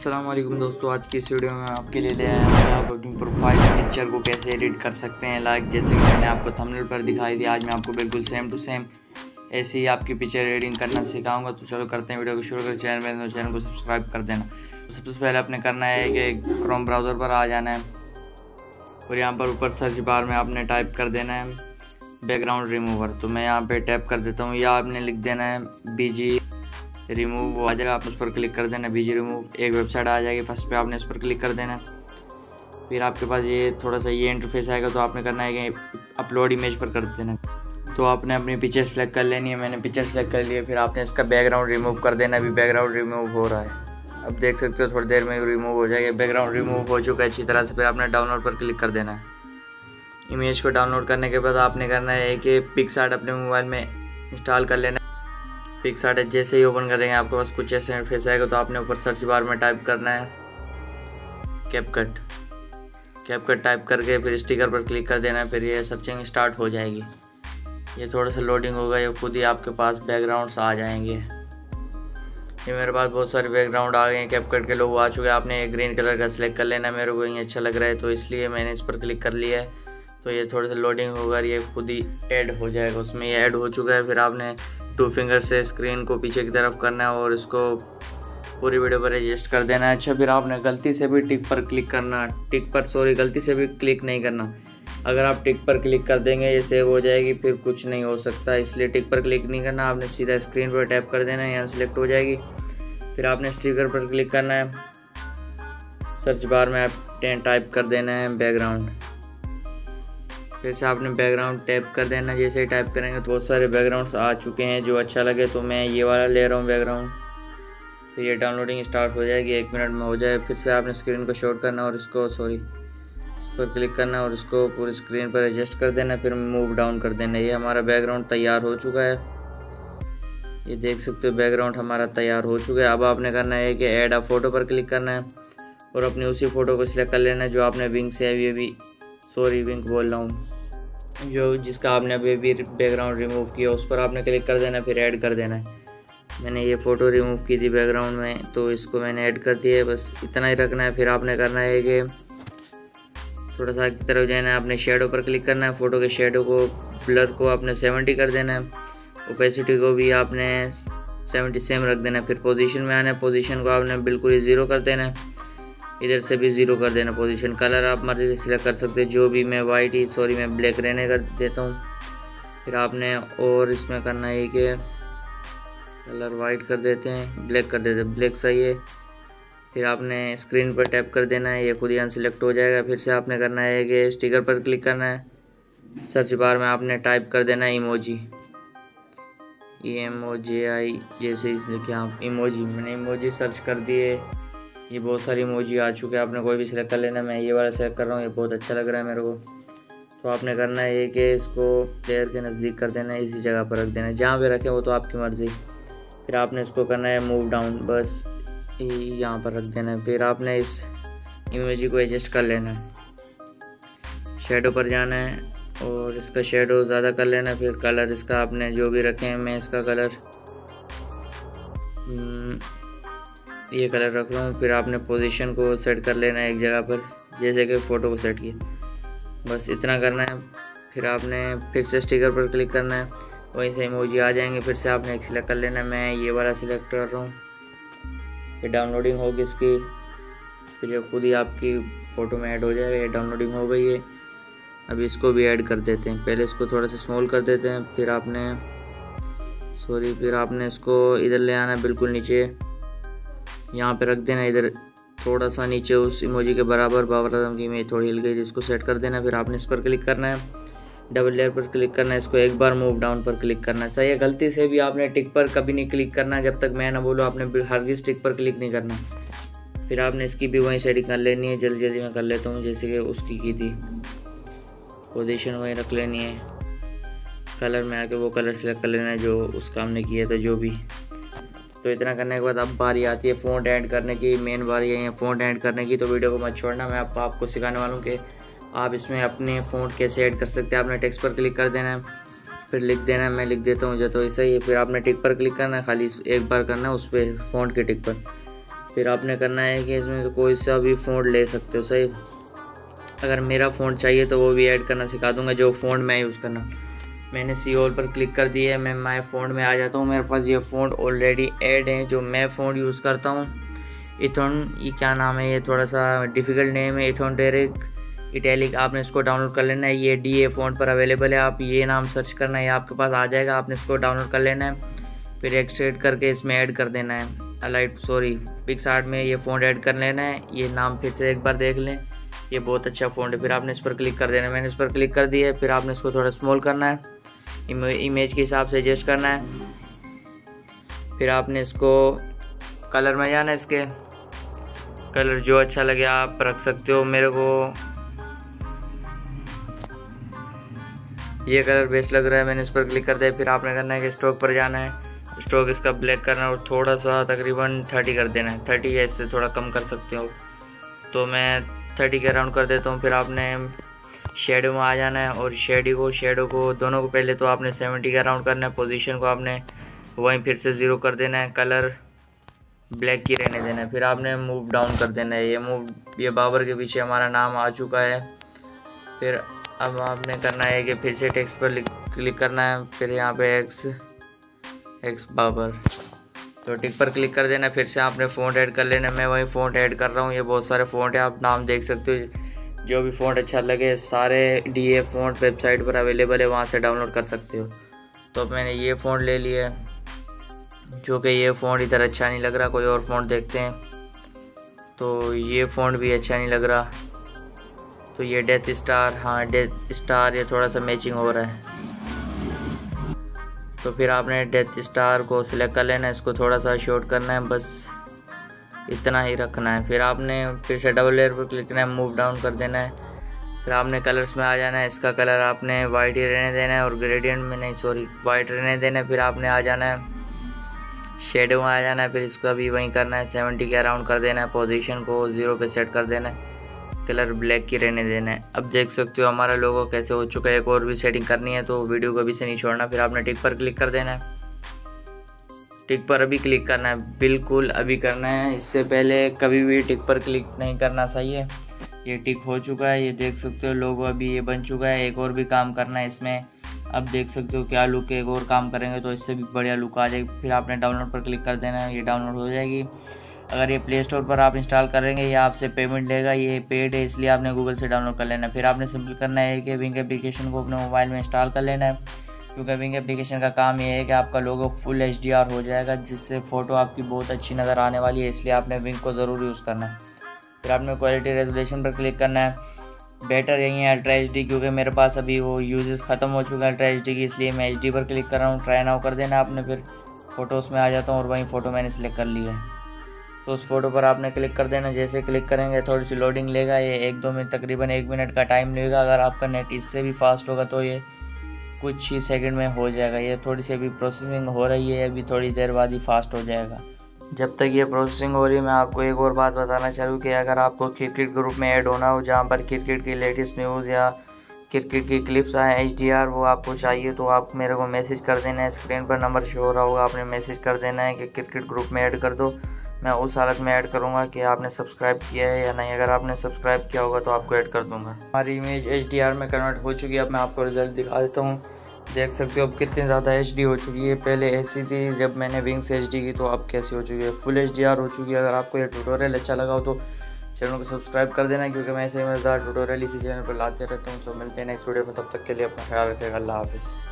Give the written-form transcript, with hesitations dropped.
अस्सलाम वालेकुम दोस्तों, आज की इस वीडियो में आपके लिए ले आया हूँ आप अपनी प्रोफाइल पिक्चर को कैसे एडिट कर सकते हैं। लाइक जैसे कि मैंने आपको थंबनेल पर दिखाई दिया, आज मैं आपको बिल्कुल सेम टू सेम ऐसे ही आपकी पिक्चर एडिटिंग करना सिखाऊंगा। तो चलो करते हैं वीडियो को शुरू। कर चैनल को सब्सक्राइब कर देना। सबसे पहले आपने करना है कि क्रोम ब्राउज़र पर आ जाना है और यहाँ पर ऊपर सर्च बार में आपने टाइप कर देना है बैकग्राउंड रिमूवर। तो मैं यहाँ पे टैप कर देता हूँ, या आपने लिख देना है बीजी रिमूव, वो आ जाएगा। आप उस पर क्लिक कर देना, बीजी रिमूव, एक वेबसाइट आ जाएगी। फर्स्ट पे आपने इस पर क्लिक कर देना। फिर आपके पास ये थोड़ा सा ये इंटरफेस आएगा, तो आपने करना है कि अपलोड इमेज पर कर देना। तो आपने अपनी पिक्चर सेलेक्ट कर लेनी है, मैंने पिक्चर सेलेक्ट कर लिया। फिर आपने इसका बैकग्राउंड रिमूव कर देना। अभी बैकग्राउंड रिमूव हो रहा है, अब देख सकते हो थोड़ी देर में रिमूव हो जाएगा। बैकग्राउंड रिमूव हो चुका है अच्छी तरह से। फिर आपने डाउनलोड पर क्लिक कर देना है। इमेज को डाउनलोड करने के बाद आपने करना है कि पिक्सआर्ट अपने मोबाइल में इंस्टॉल कर लेना है। पिक्सआर्ट जैसे ही ओपन करेंगे आपके पास कुछ ऐसे इंटरफेस आएगा, तो आपने ऊपर सर्च बार में टाइप करना है कैपकट टाइप करके फिर स्टिकर पर क्लिक कर देना है। फिर ये सर्चिंग स्टार्ट हो जाएगी। ये थोड़ा सा लोडिंग होगा, ये खुद ही आपके पास बैकग्राउंड्स आ जाएंगे। ये मेरे पास बहुत सारे बैकग्राउंड आ गए हैं, कैपकट के लोग आ चुके हैं। आपने ग्रीन कलर का सिलेक्ट कर लेना है, मेरे को ये अच्छा लग रहा है तो इसलिए मैंने इस पर क्लिक कर लिया है। तो ये थोड़ा सा लोडिंग होगा, ये खुद ही ऐड हो जाएगा। उसमें ये ऐड हो चुका है। फिर आपने 2 फिंगर से स्क्रीन को पीछे की तरफ करना है और इसको पूरी वीडियो पर एडजस्ट कर देना है। अच्छा, फिर आपने गलती से भी गलती से भी क्लिक नहीं करना। अगर आप टिक पर क्लिक कर देंगे ये सेव हो जाएगी, फिर कुछ नहीं हो सकता, इसलिए टिक पर क्लिक नहीं करना। आपने सीधा स्क्रीन पर टैप कर देना है, यहाँ सेलेक्ट हो जाएगी। फिर आपने स्टिकर पर क्लिक करना है। सर्च बार में आप टाइप कर देना है बैकग्राउंड। फिर से आपने बैकग्राउंड टैप कर देना। जैसे ही टाइप करेंगे तो बहुत सारे बैकग्राउंड्स आ चुके हैं, जो अच्छा लगे तो मैं ये वाला ले रहा हूँ बैकग्राउंड। फिर ये डाउनलोडिंग स्टार्ट हो जाएगी, 1 मिनट में हो जाए। फिर से आपने स्क्रीन को शॉर्ट करना और इसको इस पर क्लिक करना और इसको पूरी स्क्रीन पर एडजस्ट कर देना। फिर मूव डाउन कर देना। ये हमारा बैकग्राउंड तैयार हो चुका है, ये देख सकते हो बैकग्राउंड हमारा तैयार हो चुका है। अब आपने करना है कि ऐड अ फोटो पर क्लिक करना है और अपनी उसी फ़ोटो को सिलेक्ट कर लेना है जो आपने विंक से विंक बोल रहा हूँ, जो जिसका आपने अभी बैकग्राउंड रिमूव किया, उस पर आपने क्लिक कर देना। फिर ऐड कर देना है। मैंने ये फ़ोटो रिमूव की थी बैकग्राउंड में, तो इसको मैंने ऐड कर दिया है, बस इतना ही रखना है। फिर आपने करना है कि थोड़ा सा की तरफ जाना है, आपने शेडो पर क्लिक करना है। फ़ोटो के शेडो को ब्लर को आपने 70 कर देना है, ओपेसिटी को भी आपने 70 सेम रख देना है। फिर पोजीशन में आना है, पोजीशन को आपने बिल्कुल ही 0 कर देना है, इधर से भी 0 कर देना पोजीशन। कलर आप मर्जी से सिलेक्ट कर सकते हैं, जो भी मैं मैं ब्लैक रहने कर देता हूँ। फिर आपने और इसमें करना है कि कलर वाइट कर देते हैं, ब्लैक कर देते हैं, ब्लैक सही है। फिर आपने स्क्रीन पर टैप कर देना है, ये खुद ही अनसिलेक्ट हो जाएगा। फिर से आपने करना है कि स्टिकर पर क्लिक करना है। सर्च बार में आपने टाइप कर देना है इमोजी, EMOJI, जैसे लिखे आप इमोजी। मैंने इमोजी सर्च कर दिए, ये बहुत सारी इमोजी आ चुके हैं, आपने कोई भी सिलेक्ट कर लेना। मैं ये वाला सेलेक्ट कर रहा हूँ, ये बहुत अच्छा लग रहा है मेरे को। तो आपने करना है कि इसको प्लेयर के नज़दीक कर देना है, इसी जगह पर रख देना है, जहाँ पे रखें वो तो आपकी मर्ज़ी। फिर आपने इसको करना है मूव डाउन, बस यहाँ पर रख देना है। फिर आपने इस इमोजी को एडजस्ट कर लेना है, शेडो पर जाना है और इसका शेडो ज़्यादा कर लेना है। फिर कलर इसका आपने जो भी रखे हैं, मैं इसका कलर ये कलर रख रहा हूँ। फिर आपने पोजीशन को सेट कर लेना है एक जगह पर, जैसे कि फ़ोटो को सेट किया, बस इतना करना है। फिर आपने फिर से स्टिकर पर क्लिक करना है, वहीं से इमोजी आ जाएंगे। फिर से आपने एक सिलेक्ट कर लेना है, मैं ये वाला सिलेक्ट कर रहा हूँ। फिर डाउनलोडिंग होगी इसकी, फिर ये खुद ही आपकी फ़ोटो में ऐड हो जाएगा। ये डाउनलोडिंग हो गई है, अभी इसको भी ऐड कर देते हैं। पहले इसको थोड़ा सा स्मॉल कर देते हैं, फिर आपने इसको इधर ले आना है, बिल्कुल नीचे यहाँ पे रख देना, इधर थोड़ा सा नीचे उस इमोजी के बराबर। बाबर आजम की इमेज थोड़ी हिल गई थी, इसको सेट कर देना। फिर आपने इस पर क्लिक करना है, डबल लेयर पर क्लिक करना है, इसको एक बार मूव डाउन पर क्लिक करना है। सही है, गलती से भी आपने टिक पर कभी नहीं क्लिक करना, जब तक मैं ना बोलूँ आपने हरगिज़ टिक पर क्लिक नहीं करना। फिर आपने इसकी भी वहीं सेटिंग कर लेनी है, जल्दी जल्दी मैं कर लेता हूँ, जैसे कि उसकी की थी। पोजीशन वहीं रख लेनी है, कलर में आके वो कलर सेलेक्ट कर लेना है जो उसका हमने किया था, जो भी। तो इतना करने के बाद अब बारी आती है फ़ॉन्ट ऐड करने की, मेन बारी है फ़ॉन्ट ऐड करने की। तो वीडियो को मत छोड़ना, मैं आपको सिखाने वाला हूँ कि आप इसमें अपने फ़ॉन्ट कैसे ऐड कर सकते हैं। आपने टेक्स्ट पर क्लिक कर देना है, फिर लिख देना है, मैं लिख देता हूँ जो, तो ऐसा ही है। फिर आपने टिक पर क्लिक करना है, खाली एक बार करना है उस पर फ़ॉन्ट के टिक पर। फिर आपने करना है कि इसमें तो कोई सा भी फ़ॉन्ट ले सकते हो। सही, अगर मेरा फ़ॉन्ट चाहिए तो वो भी ऐड करना सिखा दूंगा, जो फ़ॉन्ट मैं यूज़ करना। मैंने सी ऑल पर क्लिक कर दिया है, मैं माय फ़ॉन्ट में आ जाता हूँ। मेरे पास ये फ़ॉन्ट ऑलरेडी ऐड है जो मैं फ़ॉन्ट यूज़ करता हूँ। इथोन, ये क्या नाम है, ये थोड़ा सा डिफ़िकल्ट नेम है, इथोनटेरिक इटैलिक। आपने इसको डाउनलोड कर लेना है, ये DA फ़ॉन्ट पर अवेलेबल है। आप ये नाम सर्च करना है, आपके पास आ जाएगा। आपने इसको डाउनलोड कर लेना है, फिर एक्सट्रैक्ट करके इसमें ऐड कर देना है। पिक्सआर्ट में ये फ़ॉन्ट ऐड कर लेना है। ये नाम फिर से एक बार देख लें, ये बहुत अच्छा फ़ॉन्ट है। फिर आपने इस पर क्लिक कर देना है, मैंने इस पर क्लिक कर दिया है। फिर आपने इसको थोड़ा स्मॉल करना है, इमेज के हिसाब से एडजस्ट करना है। फिर आपने इसको कलर में जाना है, इसके कलर जो अच्छा लगे आप रख सकते हो। मेरे को ये कलर बेस्ट लग रहा है, मैंने इस पर क्लिक कर दिया। फिर आपने करना है कि स्ट्रोक पर जाना है, स्ट्रोक इसका ब्लैक करना है और थोड़ा सा तकरीबन 30 कर देना है। 30 या इससे थोड़ा कम कर सकते हो, तो मैं 30 के अराउंड कर देता हूँ। फिर आपने शेडो में आ जाना है और शेडो को दोनों को पहले तो आपने 70 के अराउंड करना है। पोजीशन को आपने वहीं फिर से 0 कर देना है, कलर ब्लैक की रहने देना है। फिर आपने मूव डाउन कर देना है। ये बाबर के पीछे हमारा नाम आ चुका है। फिर अब आपने करना है कि फिर से टेक्स्ट पर क्लिक करना है, फिर यहाँ पे एक्स बाबर, तो टिक पर क्लिक कर देना। फिर से आपने फ़ॉन्ट ऐड कर लेना। मैं वही फ़ॉन्ट ऐड कर रहा हूँ, ये बहुत सारे फ़ॉन्ट है, आप नाम देख सकते हो। जो भी फ़ॉन्ट अच्छा लगे, सारे DA फ़ॉन्ट वेबसाइट पर अवेलेबल है, वहाँ से डाउनलोड कर सकते हो। तो मैंने ये फ़ॉन्ट ले लिया है, जो कि ये फ़ॉन्ट इधर अच्छा नहीं लग रहा, कोई और फ़ॉन्ट देखते हैं। तो ये फ़ॉन्ट भी अच्छा नहीं लग रहा, तो ये डेथ स्टार, हाँ डेथ स्टार, ये थोड़ा सा मैचिंग हो रहा है। तो फिर आपने डेथ स्टार को सिलेक्ट कर लेना है, इसको थोड़ा सा शॉर्ट करना है, बस इतना ही रखना है। फिर आपने फिर से डबल लेयर पर क्लिक करना है, मूव डाउन कर देना है। फिर आपने कलर्स में आ जाना है, इसका कलर आपने वाइट ही रहने देना है और ग्रेडियंट में नहीं, सॉरी वाइट रहने देना है। फिर आपने आ जाना है शेडो में आ जाना है, फिर इसका भी वहीं करना है, 70 के अराउंड कर देना है। पोजीशन को 0 पे सेट कर देना है, कलर ब्लैक की रहने देना है। अब देख सकते हो हमारा लोगो कैसे हो चुका है। एक और भी सेटिंग करनी है तो वीडियो को अभी से नहीं छोड़ना। फिर आपने टिक पर क्लिक कर देना है, टिक पर अभी क्लिक करना है, बिल्कुल अभी करना है, इससे पहले कभी भी टिक पर क्लिक नहीं करना सही है। ये टिक हो चुका है, ये देख सकते हो लोगो अभी ये बन चुका है। एक और भी काम करना है इसमें, अब देख सकते हो क्या लुक है। एक और काम करेंगे तो इससे भी बढ़िया लुक आ जाएगी। फिर आपने डाउनलोड पर क्लिक कर देना है, ये डाउनलोड हो जाएगी। अगर ये प्ले स्टोर पर आप इंस्टॉल करेंगे या आपसे पेमेंट लेगा, ये पेड है इसलिए आपने गूगल से डाउनलोड कर लेना है। फिर आपने सिंपल करना है कि विंग एप्लीकेशन को अपने मोबाइल में इंस्टॉल कर लेना है, क्योंकि विंग एप्लीकेशन का काम ये है कि आपका लोगो फुल HDR हो जाएगा, जिससे फ़ोटो आपकी बहुत अच्छी नज़र आने वाली है, इसलिए आपने विंग को ज़रूर यूज़ करना है। फिर आपने क्वालिटी रेजोल्यूशन पर क्लिक करना है, बेटर यही है अल्ट्रा HD, क्योंकि मेरे पास अभी वो यूजेस ख़त्म हो चुका है अल्ट्रा HD की, इसलिए मैं HD पर क्लिक कर रहा हूँ। ट्राई नाउ कर देना आपने। फिर फ़ोटोज़ में आ जाता हूँ और वहीं फ़ोटो मैंने सेलेक्ट कर लिया है, तो उस फोटो पर आपने क्लिक कर देना। जैसे क्लिक करेंगे थोड़ी सी लोडिंग लेगा, ये 1-2 मिनट, तकरीबन 1 मिनट का टाइम लेगा। अगर आपका नेट इससे भी फास्ट होगा तो ये कुछ ही सेकंड में हो जाएगा। ये थोड़ी सी अभी प्रोसेसिंग हो रही है, अभी थोड़ी देर बाद ही फास्ट हो जाएगा। जब तक ये प्रोसेसिंग हो रही है, मैं आपको एक और बात बताना चाहूँ कि अगर आपको क्रिकेट ग्रुप में ऐड होना हो, जहाँ पर क्रिकेट की लेटेस्ट न्यूज़ या क्रिकेट की क्लिप्स आए HDR, वो आपको चाहिए तो आप मेरे को मैसेज कर देना है। स्क्रीन पर नंबर शो हो रहा होगा, आपने मैसेज कर देना है कि क्रिकेट ग्रुप में ऐड कर दो। मैं उस हालत में ऐड करूंगा कि आपने सब्सक्राइब किया है या नहीं। अगर आपने सब्सक्राइब किया होगा तो आपको ऐड कर दूंगा। हमारी इमेज HDR में कन्वर्ट हो चुकी है। अब मैं आपको रिजल्ट दिखा देता हूँ। देख सकते हो अब कितनी ज़्यादा HD हो चुकी है। पहले ऐसी थी जब मैंने विंग से HD की, तो अब कैसी हो चुकी है, फुल HDR हो चुकी है। अगर आपको ये ट्यूटोरियल अच्छा लगा हो तो चैनल को सब्सक्राइब कर देना, क्योंकि मैं ऐसे मज़ेदार ट्यूटोरियल इसी चैनल पर लाते रहता हूँ। तो मिलते हैं नेक्स्ट वीडियो में, तब तक के लिए अपना ख्याल रखिएगा। अल्लाह हाफिज़।